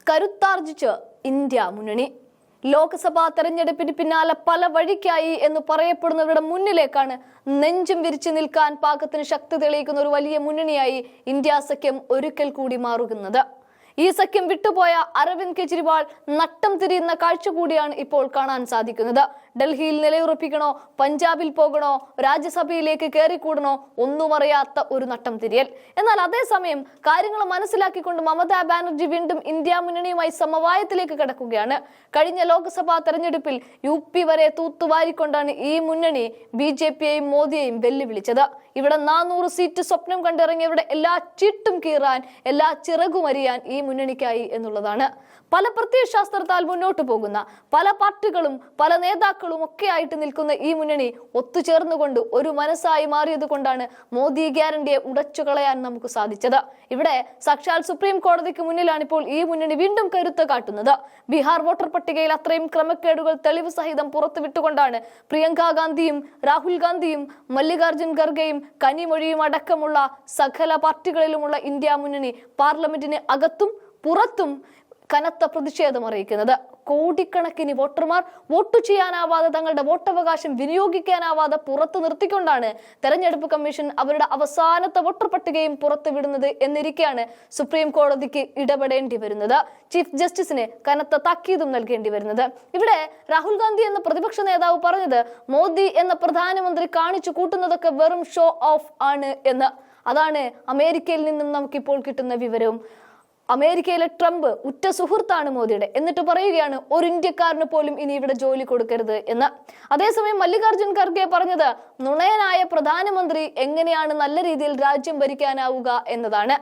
കരുത്താർജിച്ച് India മുന്നണി. ലോക്സഭാ തെരഞ്ഞെടുപ്പിന് പിന്നാലെ പല വഴിക്കായി എന്ന് പറയപ്പെടുന്നവരുടെ മുന്നിലേക്കാണ് നെഞ്ചും വിരിച്ചു നിൽക്കാൻ പാകത്തിന് ശക്തി തെളിയിക്കുന്ന ഒരു വലിയ മുന്നണിയായി ഇന്ത്യ സഖ്യം ഒരിക്കൽ കൂടി മാറുന്നത്. ഈ സഖ്യം വിട്ടുപോയ അരവിന്ദ് കെജ്രിവാൾ നട്ടം തിരിയുന്ന കാഴ്ച കൂടിയാണ് ഇപ്പോൾ കാണാൻ സാധിക്കുന്നത്. ഡൽഹിയിൽ നിലയുറപ്പിക്കണോ, പഞ്ചാബിൽ പോകണോ, രാജ്യസഭയിലേക്ക് കയറിക്കൂടണോ ഒന്നും അറിയാത്ത ഒരു നട്ടം തിരിയൽ. എന്നാൽ അതേസമയം കാര്യങ്ങൾ മനസ്സിലാക്കിക്കൊണ്ട് മമതാ ബാനർജി വീണ്ടും ഇന്ത്യ മുന്നണിയുമായി സമവായത്തിലേക്ക് കടക്കുകയാണ്. കഴിഞ്ഞ ലോക്സഭാ തെരഞ്ഞെടുപ്പിൽ UP വരെ തൂത്തുവാരിക്കൊണ്ടാണ് ഈ മുന്നണി BJPയെയും മോദിയെയും വെല്ലുവിളിച്ചത്. ഇവിടെ 400 സീറ്റ് സ്വപ്നം കണ്ടിറങ്ങിയവരുടെ എല്ലാ ചീട്ടും കീറാൻ, എല്ലാ ചിറകുമരിയാൻ ഈ മുന്നണിക്കായി എന്നുള്ളതാണ്. പല പ്രത്യയശാസ്ത്രത്താൽ മുന്നോട്ട് പോകുന്ന പല പാർട്ടികളും പല നേതാക്കളും ഒക്കെ ആയിട്ട് നിൽക്കുന്ന ഈ മുന്നണി ഒത്തുചേർന്നുകൊണ്ട് ഒരു മനസ്സായി മാറിയത് കൊണ്ടാണ് മോദി ഗ്യാരണ്ടിയെ ഉടച്ചു കളയാൻ നമുക്ക് സാധിച്ചത്. ഇവിടെ സാക്ഷാൽ സുപ്രീം കോടതിക്ക് മുന്നിലാണ് ഇപ്പോൾ ഈ മുന്നണി വീണ്ടും കരുത്ത് കാട്ടുന്നത്. ബീഹാർ വോട്ടർ പട്ടികയിൽ അത്രയും ക്രമക്കേടുകൾ തെളിവ് സഹിതം പുറത്തുവിട്ടുകൊണ്ടാണ് പ്രിയങ്ക ഗാന്ധിയും രാഹുൽ ഗാന്ധിയും മല്ലികാർജുൻ ഖർഗെയും കനിമൊഴിയും അടക്കമുള്ള സകല പാർട്ടികളിലുമുള്ള ഇന്ത്യ മുന്നണി പാർലമെന്റിന് അകത്തും പുറത്തും കനത്ത പ്രതിഷേധം അറിയിക്കുന്നത്. കോടിക്കണക്കിന് വോട്ടർമാർ വോട്ട് ചെയ്യാനാവാതെ, തങ്ങളുടെ വോട്ടവകാശം വിനിയോഗിക്കാനാവാതെ പുറത്തു നിർത്തിക്കൊണ്ടാണ് തെരഞ്ഞെടുപ്പ് കമ്മീഷൻ അവരുടെ അവസാനത്തെ വോട്ടർ പട്ടികയും പുറത്തുവിടുന്നത് എന്നിരിക്കെയാണ് സുപ്രീം കോടതിക്ക് ഇടപെടേണ്ടി വരുന്നത്. ചീഫ് ജസ്റ്റിസിന് കനത്ത താക്കീതും നൽകേണ്ടി വരുന്നത്. ഇവിടെ രാഹുൽ ഗാന്ധി എന്ന പ്രതിപക്ഷ നേതാവ് പറഞ്ഞത് മോദി എന്ന പ്രധാനമന്ത്രി കാണിച്ചു കൂട്ടുന്നതൊക്കെ വെറും ഷോ ഓഫ് ആണ് എന്ന്. അതാണ് അമേരിക്കയിൽ നിന്നും നമുക്കിപ്പോൾ കിട്ടുന്ന വിവരവും. അമേരിക്കയിലെ ട്രംപ് ഉറ്റ സുഹൃത്താണ് മോദിയുടെ, എന്നിട്ട് പറയുകയാണ് ഒരു ഇന്ത്യക്കാരന് പോലും ഇനി ഇവിടെ ജോലി കൊടുക്കരുത് എന്ന്. അതേസമയം മല്ലികാർജുൻ ഖർഗെ പറഞ്ഞത് നുണയനായ പ്രധാനമന്ത്രി എങ്ങനെയാണ് നല്ല രീതിയിൽ രാജ്യം ഭരിക്കാനാവുക എന്നതാണ്.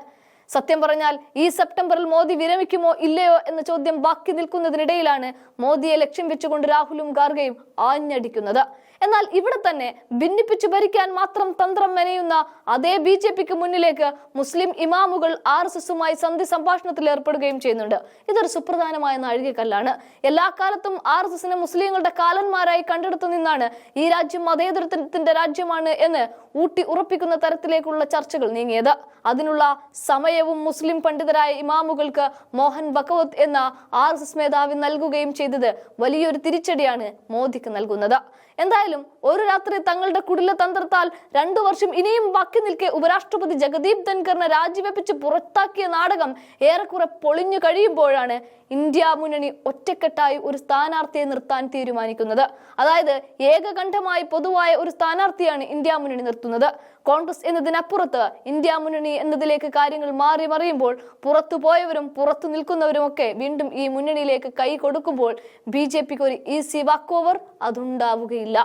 സത്യം പറഞ്ഞാൽ ഈ സെപ്റ്റംബറിൽ മോദി വിരമിക്കുമോ ഇല്ലയോ എന്ന ചോദ്യം ബാക്കി നിൽക്കുന്നതിനിടയിലാണ് മോദിയെ ലക്ഷ്യം വെച്ചുകൊണ്ട് രാഹുലും ഖാർഗെയും ആഞ്ഞടിക്കുന്നത്. എന്നാൽ ഇവിടെ തന്നെ ഭിന്നിപ്പിച്ചു ഭരിക്കാൻ മാത്രം തന്ത്രം മെനയുന്ന അതേ BJPക്ക് മുന്നിലേക്ക് മുസ്ലിം ഇമാമുകൾ RSSുമായി സന്ധി സംഭാഷണത്തിൽ ഏർപ്പെടുകയും ചെയ്യുന്നുണ്ട്. ഇതൊരു സുപ്രധാനമായ നാഴികക്കല്ലാണ്. എല്ലാ കാലത്തും RSSനെ മുസ്ലിങ്ങളുടെ കാലന്മാരായി കണ്ടെടുത്തു നിന്നാണ് ഈ രാജ്യം മതേതരത്വത്തിന്റെ രാജ്യമാണ് എന്ന് ഊട്ടി ഉറപ്പിക്കുന്ന തരത്തിലേക്കുള്ള ചർച്ചകൾ നീങ്ങിയത്. അതിനുള്ള സമയവും മുസ്ലിം പണ്ഡിതരായ ഇമാമുകൾക്ക് മോഹൻ ഭഗവത് എന്ന RSS മേധാവി നൽകുകയും ചെയ്തത് വലിയൊരു തിരിച്ചടിയാണ് മോദിക്ക് നൽകുന്നത്. എന്തായാലും ഒരു രാത്രി തങ്ങളുടെ കുടില തന്ത്രത്താൽ 2 വർഷം ഇനിയും ബാക്കി നിൽക്കെ ഉപരാഷ്ട്രപതി ജഗദീപ് ധൻഖറിനെ രാജിവെപ്പിച്ച് പുറത്താക്കിയ നാടകം ഏറെക്കുറെ പൊളിഞ്ഞു കഴിയുമ്പോഴാണ് ഇന്ത്യ മുന്നണി ഒറ്റക്കെട്ടായി ഒരു സ്ഥാനാർത്ഥിയെ നിർത്താൻ തീരുമാനിക്കുന്നത്. അതായത് ഏകകണ്ഠമായി പൊതുവായ ഒരു സ്ഥാനാർത്ഥിയാണ് ഇന്ത്യ മുന്നണി നിർത്തുന്നത്. കോൺഗ്രസ് എന്നതിനപ്പുറത്ത് ഇന്ത്യ മുന്നണി എന്നതിലേക്ക് കാര്യങ്ങൾ മാറി മറിയുമ്പോൾ പുറത്തു പോയവരും പുറത്തു നിൽക്കുന്നവരും ഒക്കെ വീണ്ടും ഈ മുന്നണിയിലേക്ക് കൈ കൊടുക്കുമ്പോൾ BJPക്ക് ഒരു ഈസി വാക്ക് ഓവർ അതുണ്ടാവുകയില്ല.